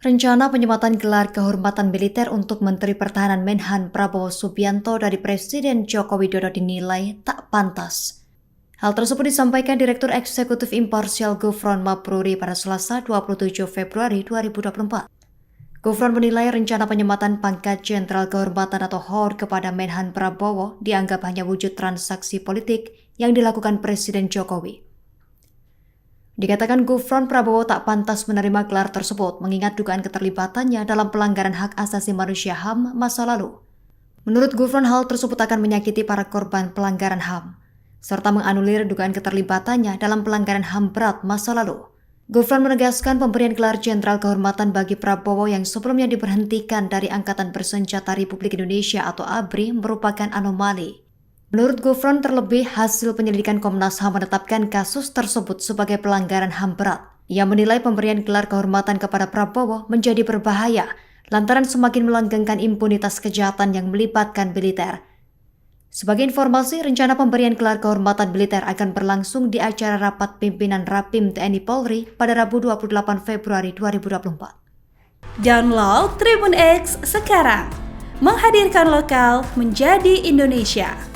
Rencana penyematan gelar kehormatan militer untuk Menteri Pertahanan Menhan Prabowo Subianto dari Presiden Joko Widodo dinilai tak pantas. Hal tersebut disampaikan Direktur Eksekutif Imparsial Gufron Mabruri pada Selasa 27 Februari 2024. Gufron menilai rencana penyematan pangkat Jenderal Kehormatan atau HOR kepada Menhan Prabowo dianggap hanya wujud transaksi politik yang dilakukan Presiden Jokowi. Dikatakan Gufron, Prabowo tak pantas menerima gelar tersebut mengingat dugaan keterlibatannya dalam pelanggaran hak asasi manusia HAM masa lalu. Menurut Gufron, hal tersebut akan menyakiti para korban pelanggaran HAM, serta menganulir dugaan keterlibatannya dalam pelanggaran HAM berat masa lalu. Gufron menegaskan pemberian gelar Jenderal Kehormatan bagi Prabowo yang sebelumnya diberhentikan dari Angkatan Bersenjata Republik Indonesia atau ABRI merupakan anomali. Menurut Gufron, terlebih hasil penyelidikan Komnas HAM menetapkan kasus tersebut sebagai pelanggaran HAM berat. Ia menilai pemberian gelar kehormatan kepada Prabowo menjadi berbahaya lantaran semakin melanggengkan impunitas kejahatan yang melibatkan militer. Sebagai informasi, rencana pemberian gelar kehormatan militer akan berlangsung di acara rapat pimpinan Rapim TNI Polri pada Rabu 28 Februari 2024. Download Tribun X sekarang, menghadirkan lokal menjadi Indonesia.